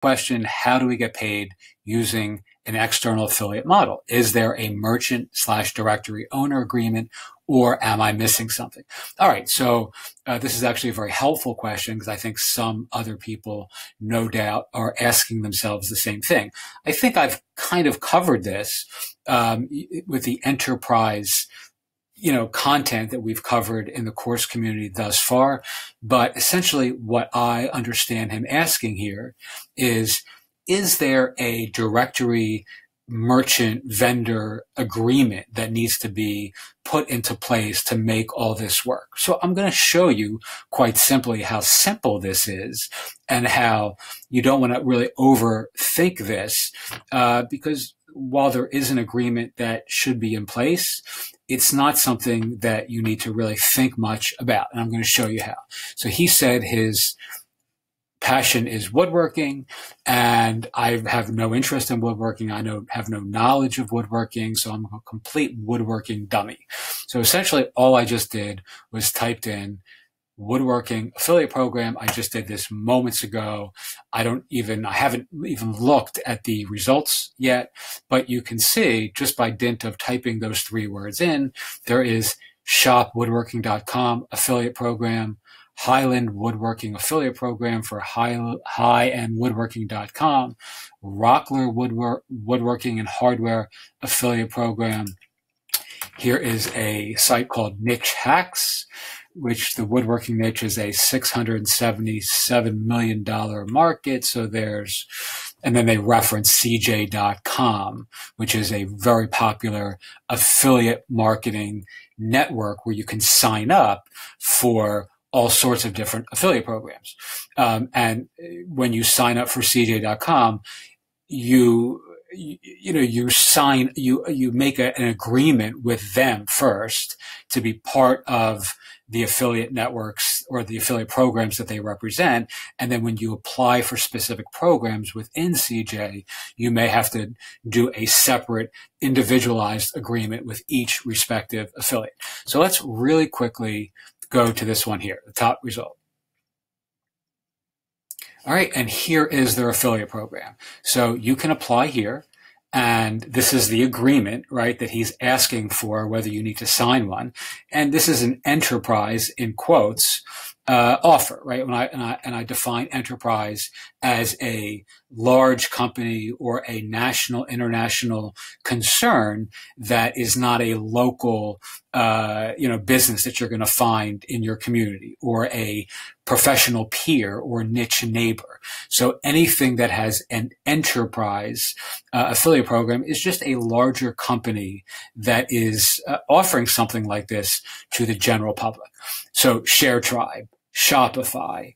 question, how do we get paid using an external affiliate model? Is there a merchant / directory owner agreement, or am I missing something? All right, so this is actually a very helpful question because I think some other people, no doubt, are asking themselves the same thing. I think I've kind of covered this with the enterprise content that we've covered in the course community thus far. But essentially what I understand him asking here is there a directory merchant vendor agreement that needs to be put into place to make all this work? So I'm going to show you quite simply how simple this is and how you don't want to really overthink this, because while there is an agreement that should be in place, it's not something that you need to really think much about. And I'm going to show you how. So he said his passion is woodworking, and I have no interest in woodworking. I have no knowledge of woodworking, so I'm a complete woodworking dummy. So essentially all I just did was typed in woodworking affiliate program. I just did this moments ago. I haven't even looked at the results yet, but you can see just by dint of typing those 3 words in, there is shopwoodworking.com affiliate program, Highland Woodworking affiliate program for highendwoodworking.com, Rockler Woodworking and Hardware affiliate program. Here is a site called Niche Hacks, which the woodworking niche is a $677 million market. So and then they reference CJ.com, which is a very popular affiliate marketing network where you can sign up for all sorts of different affiliate programs. And when you sign up for CJ.com, you make an agreement with them first to be part of the affiliate networks or the affiliate programs that they represent. And then when you apply for specific programs within CJ, you may have to do a separate individualized agreement with each respective affiliate. So let's really quickly go to this one here, the top result. All right, and here is their affiliate program. So you can apply here, and this is the agreement, right, that he's asking for, whether you need to sign one. And this is an enterprise, in quotes, offer, right? I define enterprise as a large company or a national, international concern that is not a local, business that you're going to find in your community, or a professional peer or niche neighbor. So anything that has an enterprise affiliate program is just a larger company that is offering something like this to the general public. So ShareTribe, Shopify,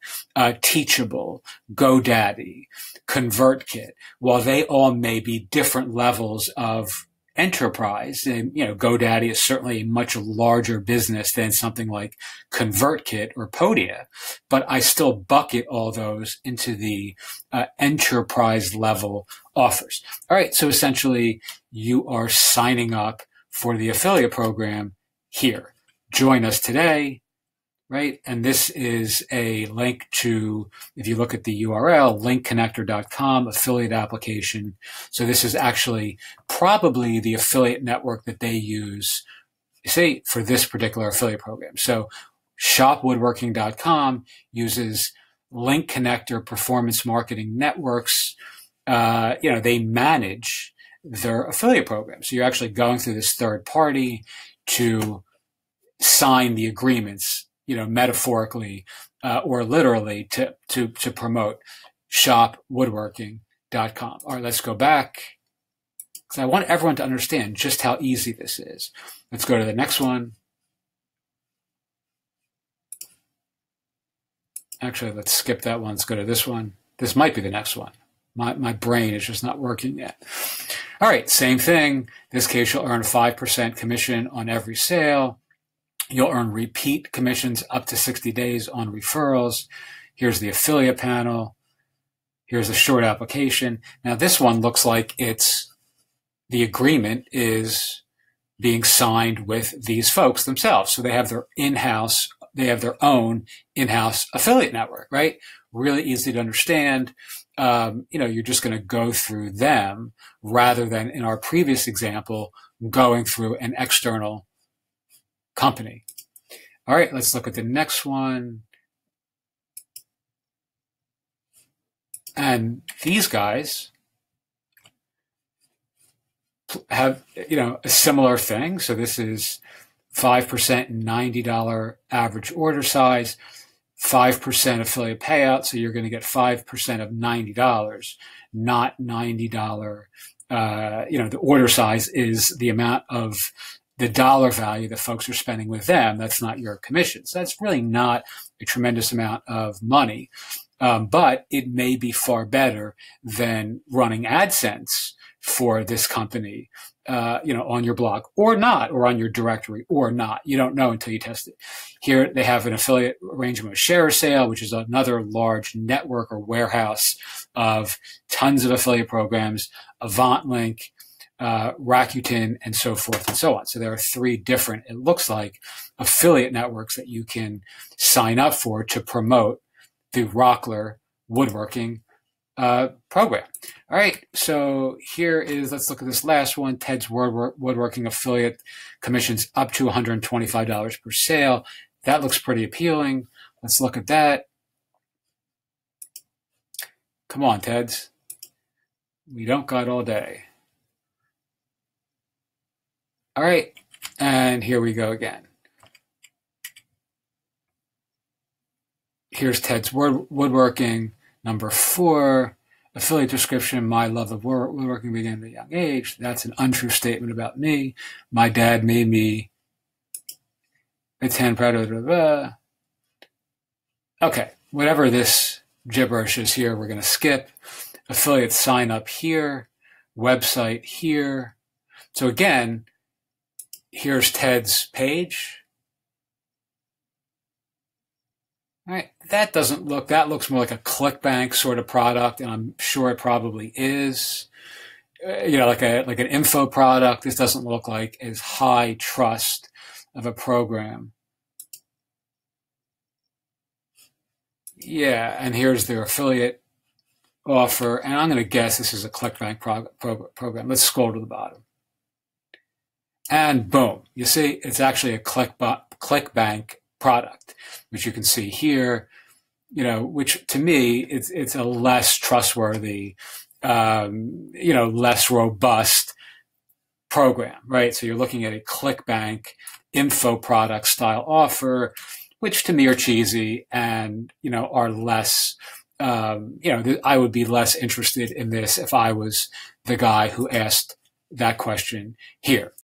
Teachable, GoDaddy, ConvertKit, while they all may be different levels of enterprise, and GoDaddy is certainly a much larger business than something like ConvertKit or Podia, but I still bucket all those into the enterprise level offers. All right, so essentially you are signing up for the affiliate program here. Join us today. Right. And this is a link to, if you look at the URL, linkconnector.com affiliate application. So this is actually probably the affiliate network that they use, say, for this particular affiliate program. So shopwoodworking.com uses Link Connector Performance Marketing Networks. They manage their affiliate program. So you're actually going through this third party to sign the agreements, metaphorically or literally to promote shopwoodworking.com. All right, let's go back, because I want everyone to understand just how easy this is. Let's go to the next one. Actually, let's skip that one. Let's go to this one. This might be the next one. My brain is just not working yet. All right, same thing. In this case, you'll earn 5% commission on every sale. You'll earn repeat commissions up to 60 days on referrals. Here's the affiliate panel. Here's a short application. Now, this one looks like the agreement is being signed with these folks themselves. So they have their in-house they have their own in-house affiliate network, right? Really easy to understand. You're just going to go through them rather than in our previous example, going through an external company. All right, let's look at the next one. And these guys have, a similar thing. So this is 5% $90 average order size, 5% affiliate payout. So you're going to get 5% of $90, not $90. The order size is the amount of the dollar value that folks are spending with them. That's not your commission. So that's really not a tremendous amount of money. But it may be far better than running AdSense for this company, on your blog or not, or on your directory or not. You don't know until you test it. Here they have an affiliate arrangement with ShareASale, which is another large network or warehouse of tons of affiliate programs, AvantLink, Rakuten, and so forth and so on. So there are 3 different, it looks like, affiliate networks that you can sign up for to promote the Rockler woodworking program. All right, so here is, let's look at this last one. Ted's Woodworking affiliate commissions up to $125 per sale. That looks pretty appealing. Let's look at that. Come on, Ted's. We don't got all day. All right, and here we go again. Here's Ted's Woodworking, number 4. Affiliate description, my love of woodworking began at a young age. That's an untrue statement about me. My dad made me attend proud of. Okay, whatever this gibberish is here, we're going to skip. Affiliate sign up here, website here. So again, here's Ted's page. All right, that looks more like a ClickBank sort of product, and I'm sure it probably is. Like an info product. This doesn't look like as high trust of a program. Yeah, and here's their affiliate offer, and I'm going to guess this is a ClickBank program. Let's scroll to the bottom. And boom, you see, it's actually a ClickBank product, which you can see here, which to me, it's a less trustworthy, less robust program, right? So you're looking at a ClickBank info product style offer, which to me are cheesy and, are less, I would be less interested in this if I was the guy who asked that question here.